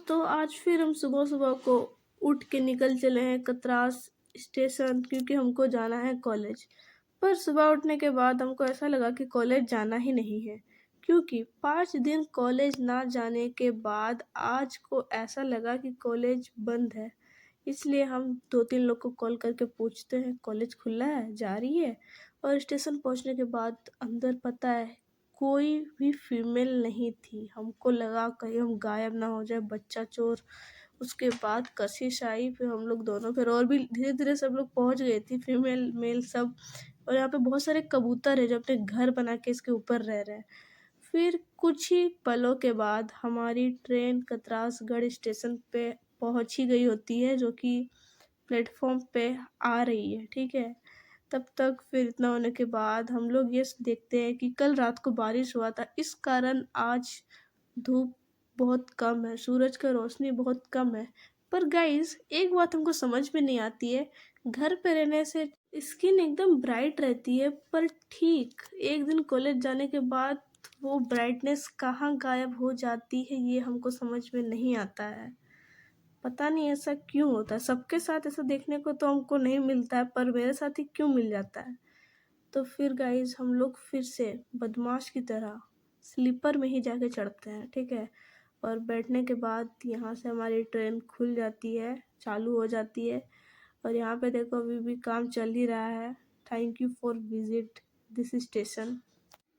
दोस्तों, आज फिर हम सुबह-सुबह को उठ के निकल चले हैं कतरास स्टेशन क्योंकि हमको जाना है कॉलेज। पर सुबह उठने के बाद हमको ऐसा लगा कि कॉलेज जाना ही नहीं है, क्योंकि 5 दिन कॉलेज ना जाने के बाद आज को ऐसा लगा कि कॉलेज बंद है। इसलिए हम 2-3 लोग को कॉल करके पूछते हैं कॉलेज खुला है, जा रही है? और स्टेशन पहुँचने के बाद अंदर पता है कोई भी फीमेल नहीं थी। हमको लगा कहीं हम गायब ना हो जाए, बच्चा चोर। उसके बाद कशिश आई, फिर हम लोग दोनों फिर और भी धीरे-धीरे सब लोग पहुँच गए थे, फीमेल, मेल सब। और यहाँ पे बहुत सारे कबूतर हैं जो अपने घर बना के इसके ऊपर रह रहे हैं। फिर कुछ ही पलों के बाद हमारी ट्रेन कतरासगढ़ स्टेशन पे पहुँच ही गई होती है, जो कि प्लेटफ़ॉर्म पे आ रही है, ठीक है? तब तक फिर इतना होने के बाद हम लोग ये देखते हैं कि कल रात को बारिश हुआ था, इस कारण आज धूप बहुत कम है, सूरज का रोशनी बहुत कम है। पर गाइस, एक बात हमको समझ में नहीं आती है, घर पे रहने से स्किन एकदम ब्राइट रहती है, पर ठीक एक दिन कॉलेज जाने के बाद वो ब्राइटनेस कहाँ गायब हो जाती है, ये हमको समझ में नहीं आता है। पता नहीं ऐसा क्यों होता है? सबके साथ ऐसा देखने को तो हमको नहीं मिलता है, पर मेरे साथ ही क्यों मिल जाता है? तो फिर गाइस हम लोग फिर से बदमाश की तरह स्लीपर में ही जाके चढ़ते हैं, ठीक है? और बैठने के बाद यहाँ से हमारी ट्रेन खुल जाती है, चालू हो जाती है। और यहाँ पे देखो अभी भी काम चल ही रहा है। Thank you for visit this station.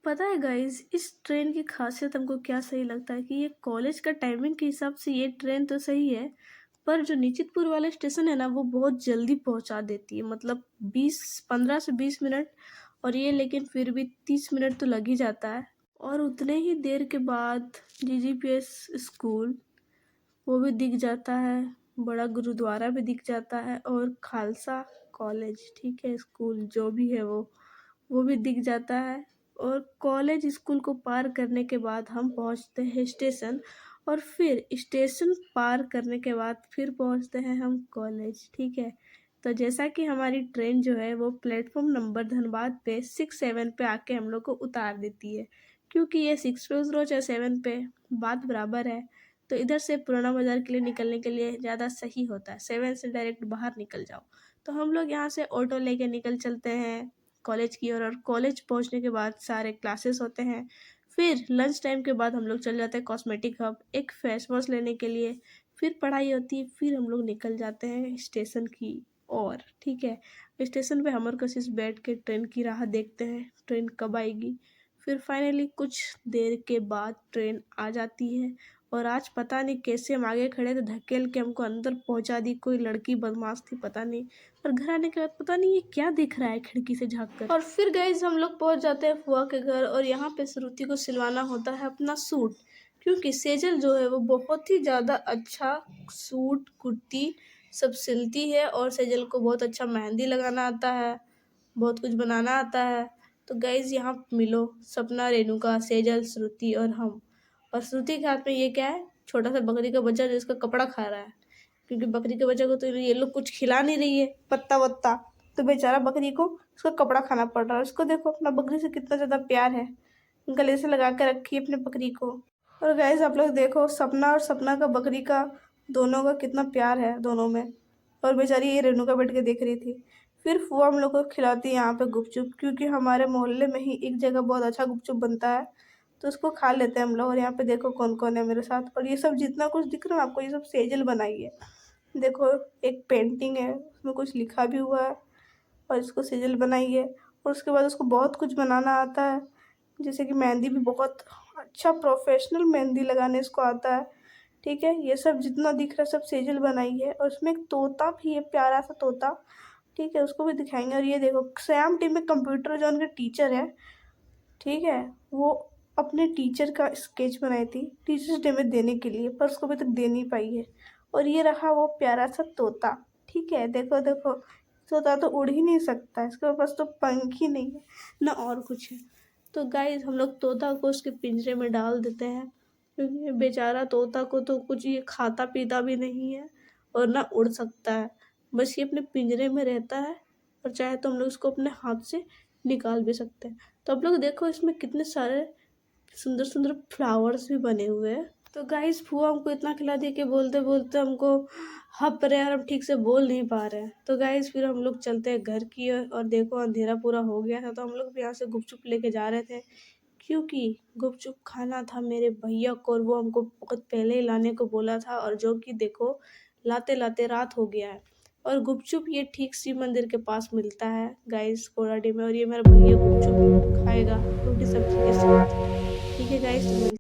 पता है गाइस, इस ट्रेन की खासियत हमको क्या सही लगता है कि ये कॉलेज का टाइमिंग के हिसाब से ये ट्रेन तो सही है, पर जो निचितपुर वाला स्टेशन है ना, वो बहुत जल्दी पहुंचा देती है, मतलब 15 से 20 मिनट। और ये लेकिन फिर भी 30 मिनट तो लग ही जाता है। और उतने ही देर के बाद जीजीपीएस स्कूल वो भी दिख जाता है, बड़ा गुरुद्वारा भी दिख जाता है, और खालसा कॉलेज, ठीक है, स्कूल जो भी है वो भी दिख जाता है। और कॉलेज स्कूल को पार करने के बाद हम पहुंचते हैं स्टेशन, और फिर स्टेशन पार करने के बाद फिर पहुंचते हैं हम कॉलेज, ठीक है। तो जैसा कि हमारी ट्रेन जो है वो प्लेटफॉर्म नंबर धनबाद पे 6-7 पे आके हम लोग को उतार देती है, क्योंकि ये 6 रोज रोज या 7 पे बात बराबर है। तो इधर से पुराना बाजार के लिए निकलने के लिए ज़्यादा सही होता है, 7 से डायरेक्ट बाहर निकल जाओ। तो हम लोग यहाँ से ऑटो लेके निकल चलते हैं कॉलेज की ओर, और कॉलेज पहुँचने के बाद सारे क्लासेस होते हैं। फिर लंच टाइम के बाद हम लोग चल जाते हैं कॉस्मेटिक हब एक फेस वॉश लेने के लिए। फिर पढ़ाई होती है, फिर हम लोग निकल जाते हैं स्टेशन की ओर, ठीक है। स्टेशन पे हमर कशिश बैठ के ट्रेन की राह देखते हैं, ट्रेन कब आएगी। फिर फाइनली कुछ देर के बाद ट्रेन आ जाती है, और आज पता नहीं कैसे हम आगे खड़े थे, धकेल के हमको अंदर पहुंचा दी कोई लड़की, बदमाश थी पता नहीं। और घर आने के बाद पता नहीं ये क्या दिख रहा है खिड़की से झाँक कर। और फिर गाइस हम लोग पहुंच जाते हैं फुआ के घर, और यहाँ पे श्रुति को सिलवाना होता है अपना सूट, क्योंकि सेजल जो है वो बहुत ही ज़्यादा अच्छा सूट कुर्ती सब सिलती है, और सेजल को बहुत अच्छा मेहंदी लगाना आता है, बहुत कुछ बनाना आता है। तो गाइस यहाँ मिलो, सपना, रेणुका, सेजल, श्रुति और हम। और श्रुति के हाथ में ये क्या है? छोटा सा बकरी का बच्चा जो इसका कपड़ा खा रहा है, क्योंकि बकरी के बच्चे को तो ये लोग कुछ खिला नहीं रही है, पत्ता वत्ता, तो बेचारा बकरी को उसका कपड़ा खाना पड़ रहा है। उसको देखो, अपना बकरी से कितना ज़्यादा प्यार है, गले से लगा के रखी है अपने बकरी को। और गाइस आप लोग देखो, सपना और सपना का बकरी का दोनों का कितना प्यार है दोनों में। और बेचारी ये रेणुका बैठ के देख रही थी। फिर फुआ हम लोग को खिलाती है यहाँ पे गुपचुप, क्योंकि हमारे मोहल्ले में ही एक जगह बहुत अच्छा गुपचुप बनता है, तो उसको खा लेते हैं हम लोग। और यहाँ पे देखो कौन कौन है मेरे साथ, और ये सब जितना कुछ दिख रहा है आपको, ये सब सेजल बनाई है। देखो, एक पेंटिंग है, उसमें कुछ लिखा भी हुआ है, और इसको सेजल बनाई है। और उसके बाद उसको बहुत कुछ बनाना आता है, जैसे कि मेहंदी भी बहुत अच्छा प्रोफेशनल मेहंदी लगाने इसको आता है, ठीक है। ये सब जितना दिख रहा है सब सेजल बनाई है। और उसमें एक तोता भी है, प्यारा सा तोता, ठीक है, उसको भी दिखाएंगे। और ये देखो, श्याम टीम में कंप्यूटर जो उनके टीचर है, ठीक है, वो अपने टीचर का स्केच बनाई थी टीचर्स डे में देने के लिए, पर उसको अभी तक दे नहीं पाई है। और ये रहा वो प्यारा सा तोता, ठीक है। देखो देखो, तोता तो उड़ ही नहीं सकता, इसके पास तो पंख ही नहीं है ना और कुछ है। तो गाइस हम लोग तोता को उसके पिंजरे में डाल देते हैं, क्योंकि बेचारा तोता को तो कुछ ये खाता पीता भी नहीं है, और ना उड़ सकता है, बस ये अपने पिंजरे में रहता है। और चाहे तो हम लोग उसको अपने हाथ से निकाल भी सकते हैं। तो आप लोग देखो, इसमें कितने सारे सुंदर सुंदर फ्लावर्स भी बने हुए हैं। तो गाइस फूआ हमको इतना खिला दी कि बोलते बोलते हमको हप रहे हैं और हम ठीक से बोल नहीं पा रहे हैं। तो गाइस फिर हम लोग चलते हैं घर की ओर और देखो अंधेरा पूरा हो गया था, तो हम लोग भी यहाँ से गुपचुप लेके जा रहे थे, क्योंकि गुपचुप खाना था मेरे भैया को और वो हमको बहुत पहले ही लाने को बोला था, और जो कि देखो लाते लाते रात हो गया है। और गुपचुप ये ठीक शिव मंदिर के पास मिलता है गाइस, कोराडी में। और ये मेरा भैया गुपचुप खाएगा रोटी सब्जी के साथ। ठीक है गाइस, तो